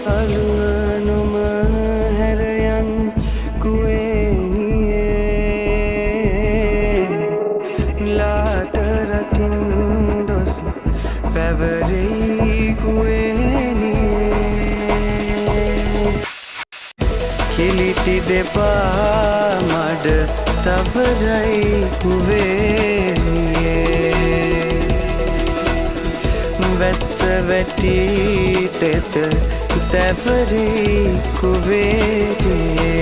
අලුවනුම හැරයන් කුවේනියේ ලාට රටින් දොස් පැවරෙයි කුවේනියේ කිලිටි දෙපා මඩ තවරයි කුවේනියේ වැස්ස වැටි තෙත තැවරි කුවේනියේ